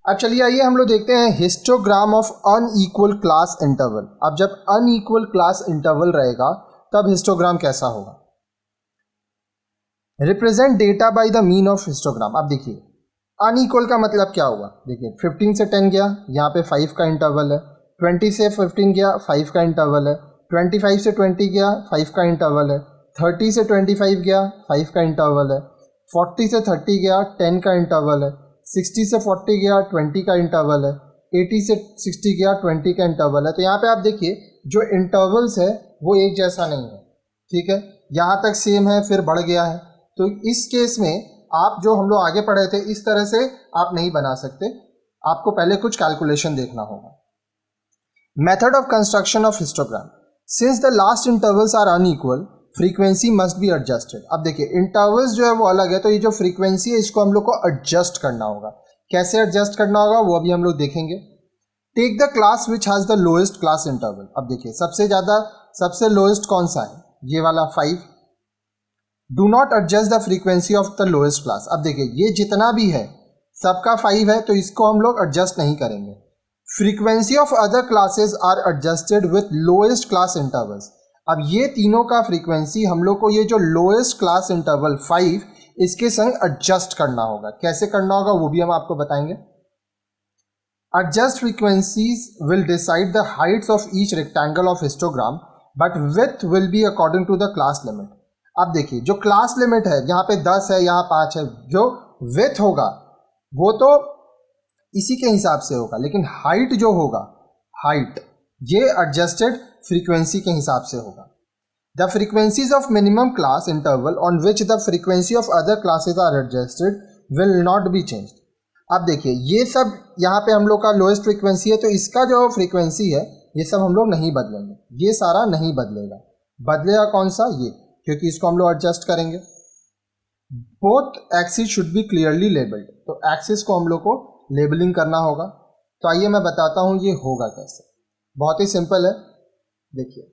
अब चलिए आइए हम लोग देखते हैं histogram of unequal class interval. अब जब अनइक्वल क्लास इंटरवल रहेगा तब हिस्टोग्राम कैसा होगा। Represent data by the mean of histogram. अब देखिए अनइक्वल का मतलब क्या हुआ, देखिए 15 से 10 गया, यहाँ पे 5 का इंटरवल है। 20 से 15 गया, 5 का इंटरवल है। 25 से 20 गया, 5 का इंटरवल है। 30 से 25 गया, 5 का इंटरवल है। 40 से 30 गया, 10 का इंटरवल है। 60 से 40 गया, 20 का इंटरवल है। 80 से 60 गया, 20 का इंटरवल है। तो यहाँ पे आप देखिए जो इंटरवल्स है वो एक जैसा नहीं है, ठीक है, यहाँ तक सेम है फिर बढ़ गया है। तो इस केस में आप जो हम लोग आगे पढ़े थे इस तरह से आप नहीं बना सकते, आपको पहले कुछ कैलकुलेशन देखना होगा। Method of construction of histogram. Since the last intervals are unequal, frequency must be adjusted. अब देखिए इंटरवल्स जो है वो अलग है, तो ये जो फ्रीक्वेंसी है इसको हम लोग को एडजस्ट करना होगा। कैसे एडजस्ट करना होगा वो अभी हम लोग देखेंगे। Take the class which has the lowest class interval. अब देखिए सबसे लोएस्ट कौन सा है, ये वाला 5। Do not adjust the frequency of the lowest class. अब देखिए ये जितना भी है सबका 5 है, तो इसको हम लोग एडजस्ट नहीं करेंगे। Frequency of other classes are adjusted with lowest class intervals. अब ये तीनों का फ्रीक्वेंसी हम लोग को ये जो लोएस्ट क्लास इंटरवल 5 इसके संग एडजस्ट करना होगा। कैसे करना होगा वो भी हम आपको बताएंगे। Adjust frequencies will decide the heights of each rectangle of histogram but with will be according to the class limit. अब देखिए जो क्लास लिमिट है यहाँ पे 10 है, यहाँ 5 है, जो विथ होगा वो तो इसी के हिसाब से होगा, लेकिन हाइट जो होगा, हाइट ये एडजस्टेड फ्रीक्वेंसी के हिसाब से होगा। The frequencies of minimum class interval on which the frequency of other classes are adjusted will not be changed. अब देखिए ये सब यहाँ पे हम लोग का लोएस्ट फ्रीक्वेंसी है, तो इसका जो फ्रीक्वेंसी है ये सब हम लोग नहीं बदलेंगे, ये सारा नहीं बदलेगा। बदलेगा कौन सा, ये, क्योंकि इसको हम लोग एडजस्ट करेंगे। Both axis should be clearly labelled. तो एक्सिस को हम लोग को लेबलिंग करना होगा। तो आइए मैं बताता हूँ ये होगा कैसे। बहुत ही सिंपल है, देखिए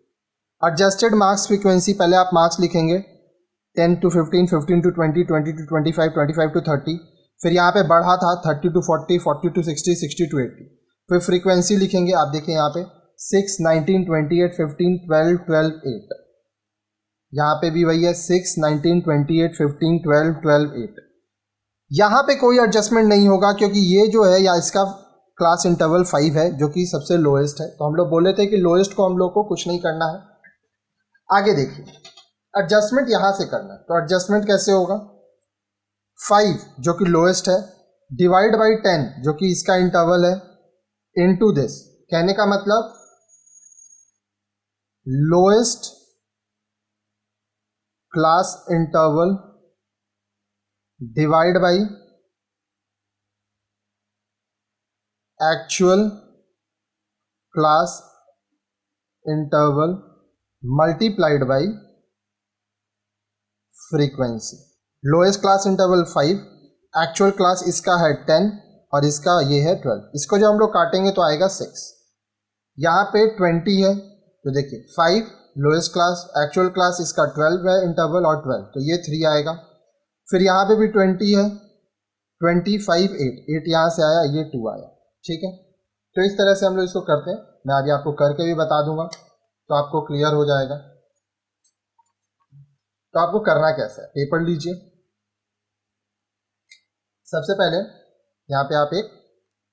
एडजस्टेड मार्क्स फ्रीक्वेंसी, पहले आप मार्क्स लिखेंगे 10 to 15, 15 to 20, 20 to 25, 25 to 30। फिर यहाँ पे बढ़ा था 30 to 40, 40 to 60, 60 to 80। फिर फ्रीक्वेंसी लिखेंगे, आप देखिए यहाँ पे 6, 19, 28, 15, 12, 12, 8। यहाँ पे भी वही है 6, 19, 28, 15, 12, 12, 8। यहाँ पे कोई एडजस्टमेंट नहीं होगा क्योंकि ये जो है या इसका क्लास इंटरवल 5 है जो कि सबसे लोएस्ट है। तो हम लोग बोले थे कि लोएस्ट को हम लोग को कुछ नहीं करना है। आगे देखिए एडजस्टमेंट यहाँ से करना है, तो एडजस्टमेंट कैसे होगा, 5 जो कि लोएस्ट है डिवाइड बाई 10 जो कि इसका इंटरवल है इनटू दिस। कहने का मतलब lowest class interval divide by actual class interval multiplied by frequency. Lowest class interval 5, actual class इसका है 10 और इसका ये है 12। इसको जो हम लोग काटेंगे तो आएगा 6। यहाँ पे 20 है, तो देखिए 5 लोएस्ट क्लास, एक्चुअल क्लास इसका 12 है इंटरवल और 12, तो ये 3 आएगा। फिर यहाँ पे भी 20 है, 25, 8 यहाँ से आया, ये 2 आया, ठीक है। तो इस तरह से हम लोग इसको करते हैं। मैं आगे आपको करके भी बता दूंगा तो आपको क्लियर हो जाएगा। तो आपको करना कैसा है, पेपर लीजिए। सबसे पहले यहाँ पे आप एक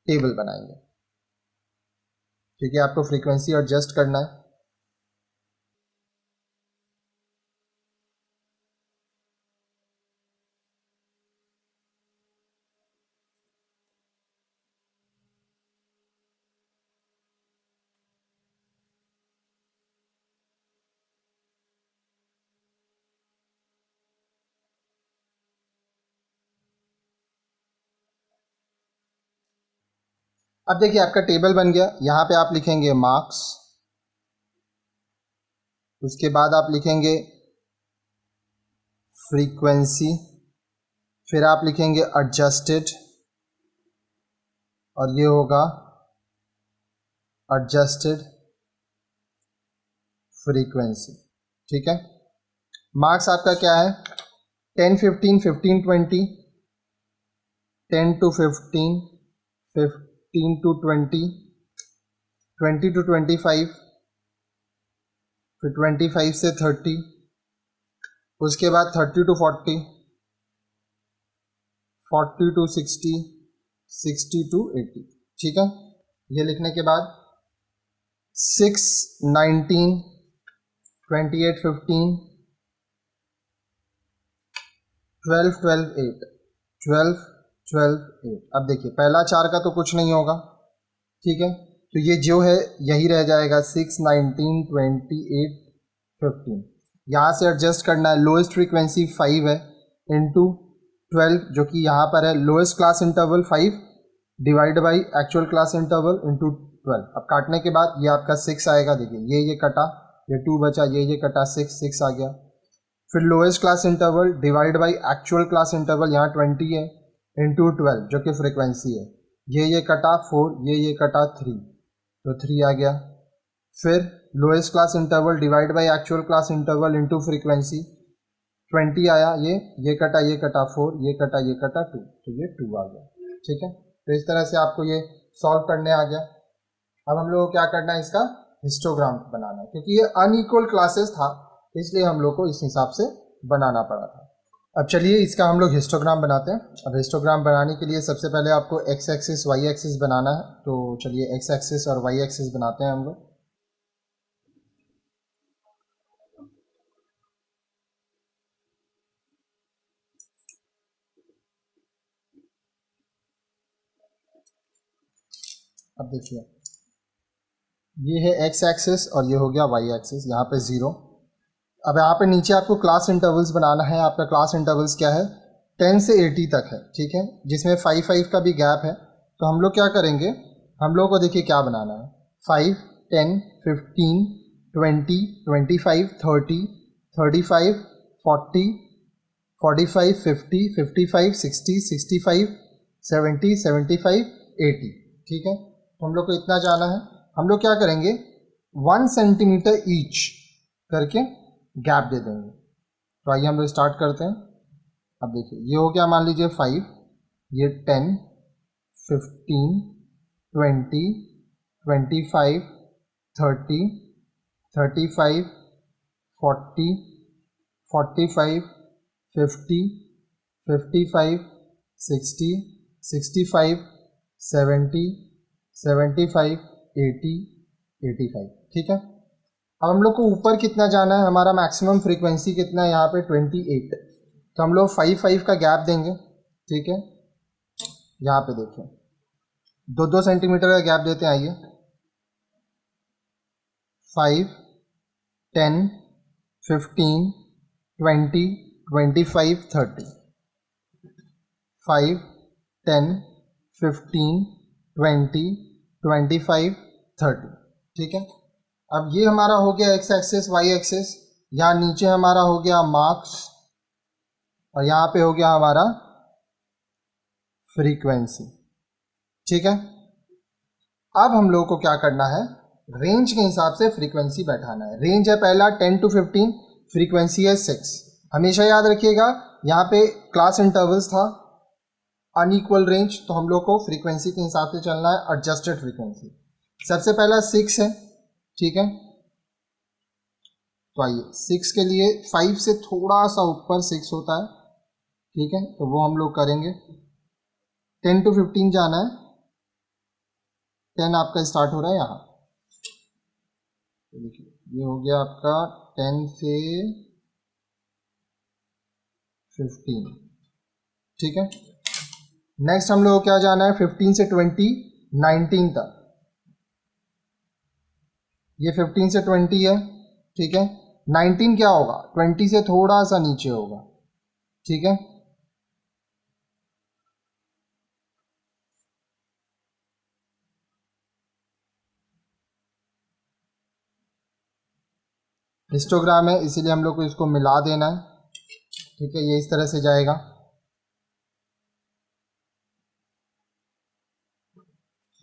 टेबल बनाएंगे, ठीक है, आपको फ्रीक्वेंसी एडजस्ट करना है। अब देखिए आपका टेबल बन गया। यहाँ पे आप लिखेंगे मार्क्स, उसके बाद आप लिखेंगे फ्रीक्वेंसी, फिर आप लिखेंगे एडजस्टेड और ये होगा एडजस्टेड फ्रीक्वेंसी, ठीक है। मार्क्स आपका क्या है 10, 15, 15, 20, 10 to 15, 15 to 20, 20 to 25, फिर 25 से 30, उसके बाद 30 to 40, 40 to 60, 60 to 80। ठीक है, ये लिखने के बाद 6, 19, 28, 15, 12, 12, 8, 12, 12, 8। अब देखिए पहला 4 का तो कुछ नहीं होगा, ठीक है, तो ये जो है यही रह जाएगा 6, 19, 28, 15। यहाँ से एडजस्ट करना है, लोएस्ट फ्रीक्वेंसी 5 है इंटू 12 जो कि यहाँ पर है, lowest class interval 5 divide by actual class interval into 12। अब काटने के बाद ये आपका 6 आएगा, देखिए ये कटा, ये 2 बचा, ये कटा, 6 आ गया। फिर lowest class interval divide by actual class interval, यहाँ 20 है, इंटू 12 जो कि फ्रीक्वेंसी है, ये कटा 4, ये कटा 3, तो 3 आ गया। फिर lowest class interval divide by actual class interval into frequency, 20 आया, ये कटा 4, ये कटा 2, तो ये 2 आ गया। ठीक है, तो इस तरह से आपको ये सॉल्व करने आ गया। अब हम लोग को क्या करना है, इसका हिस्टोग्राम बनाना है, क्योंकि ये अनइक्वल क्लासेस था इसलिए हम लोग को इस हिसाब से बनाना पड़ा था। अब चलिए इसका हम लोग हिस्टोग्राम बनाते हैं। अब हिस्टोग्राम बनाने के लिए सबसे पहले आपको एक्स एक्सिस वाई एक्सिस बनाना है, तो चलिए एक्स एक्सिस और वाई एक्सिस बनाते हैं हम लोग। अब देखिए ये है एक्स एक्सिस और ये हो गया वाई एक्सिस, यहाँ पे 0। अब यहाँ पे नीचे आपको क्लास इंटरवल्स बनाना है। आपका क्लास इंटरवल्स क्या है, 10 से 80 तक है, ठीक है, जिसमें 5 का भी गैप है। तो हम लोग क्या करेंगे, हम लोग को देखिए क्या बनाना है, 5, 10, 15, 20, 25, 30, 35, 40, 45, 50, 55, 60, 65, 70, 75, 80। ठीक है, तो हम लोग को इतना जाना है। हम लोग क्या करेंगे, 1 सेंटीमीटर ईच करके गैप दे देंगे। तो आइए हम लोग स्टार्ट करते हैं। अब देखिए ये हो गया, मान लीजिए 5, ये 10, 15, 20, 25, 30, 35, 40, 45, 50, 55, 60, 65, 70, 75, 80, 85। ठीक है, अब हम लोग को ऊपर कितना जाना है, हमारा मैक्सिमम फ्रीक्वेंसी कितना है यहाँ पे 28। तो हम लोग 5 का गैप देंगे। ठीक है, यहाँ पे देखिए 2 सेंटीमीटर का गैप देते हैं। आइए 5, 10, 15, 20, 25, 30, 5, 10, 15, 20, 25, 30। ठीक है, अब ये हमारा हो गया एक्स एक्सिस वाई एक्सिस। यहाँ नीचे हमारा हो गया मार्क्स और यहाँ पे हो गया हमारा फ्रीक्वेंसी। ठीक है, अब हम लोगों को क्या करना है, रेंज के हिसाब से फ्रीक्वेंसी बैठाना है। रेंज है पहला 10 to 15, फ्रीक्वेंसी है 6। हमेशा याद रखिएगा यहाँ पे क्लास इंटरवल्स था, अनइक्वल रेंज, तो हम लोग को फ्रीक्वेंसी के हिसाब से चलना है, एडजस्टेड फ्रीक्वेंसी। सबसे पहला 6 है, ठीक है, तो आइए 6 के लिए 5 से थोड़ा सा ऊपर 6 होता है, ठीक है, तो वो हम लोग करेंगे। 10 to 15 जाना है, 10 आपका स्टार्ट हो रहा है यहाँ, तो देखिए ये हो गया आपका 10 से 15। ठीक है, नेक्स्ट हम लोग को क्या जाना है, 15 से 20, 19 तक। ये 15 से 20 है, ठीक है, 19 क्या होगा, 20 से थोड़ा सा नीचे होगा। ठीक है, हिस्टोग्राम है इसीलिए हम लोग को इसको मिला देना है। ठीक है, ये इस तरह से जाएगा।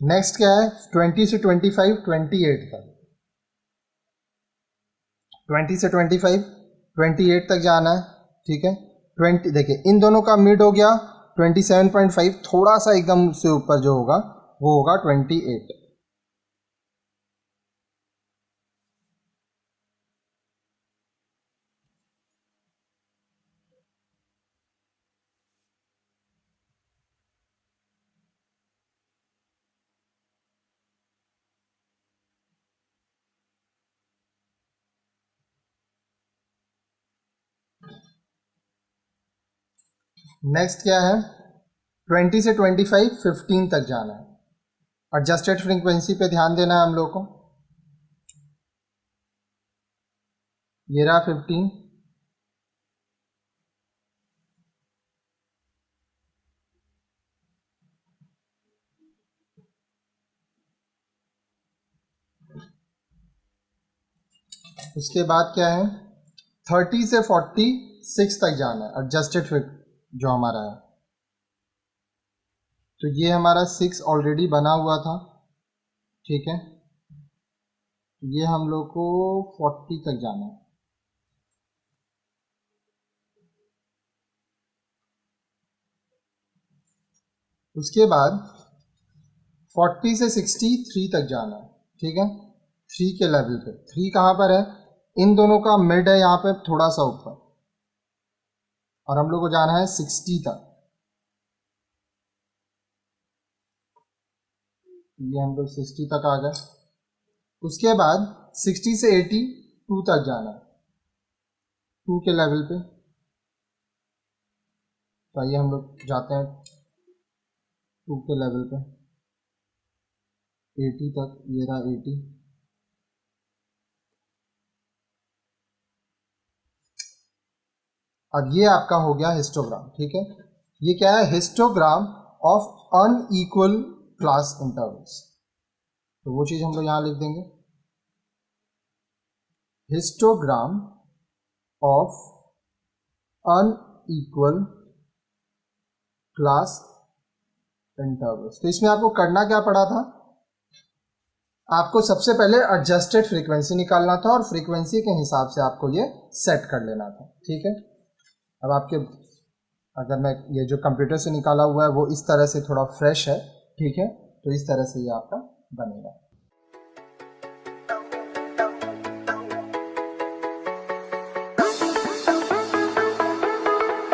नेक्स्ट क्या है, 20 से 25, 28 तक। 20 से 25, 28 तक जाना है। ठीक है, 20 देखिए इन दोनों का मिड हो गया 27.5, थोड़ा सा एकदम से ऊपर जो होगा वो होगा 28। नेक्स्ट क्या है, 20 से 25 15 तक जाना है। एडजस्टेड फ्रीक्वेंसी पे ध्यान देना है हम लोग को। ये रहा 15, उसके बाद क्या है 30 से 46 तक जाना है। एडजस्टेड जो हमारा है, तो ये हमारा 6 ऑलरेडी बना हुआ था, ठीक है। ये हम लोग को 40 तक जाना है। उसके बाद 40 से 63 तक जाना है, ठीक है। 3 के लेवल पे, 3 कहाँ पर है, इन दोनों का मिड है यहाँ पे थोड़ा सा ऊपर, और हम लोग को जाना है 60 तक। ये हम लोग 60 तक आ गए। उसके बाद 60 से 82 तक जाना है, 2 के लेवल पे। तो आइए हम लोग जाते हैं 2 के लेवल पे, 80 तक। ये रहा 80। अब ये आपका हो गया हिस्टोग्राम, ठीक है। ये क्या है, histogram of unequal class intervals. तो वो चीज हम लोग यहां लिख देंगे, histogram of unequal class intervals. तो इसमें आपको करना क्या पड़ा था, आपको सबसे पहले एडजस्टेड फ्रीक्वेंसी निकालना था और फ्रीक्वेंसी के हिसाब से आपको ये सेट कर लेना था, ठीक है। अब आपके, अगर मैं ये जो कंप्यूटर से निकाला हुआ है वो इस तरह से थोड़ा फ्रेश है, ठीक है, तो इस तरह से ये आपका बनेगा।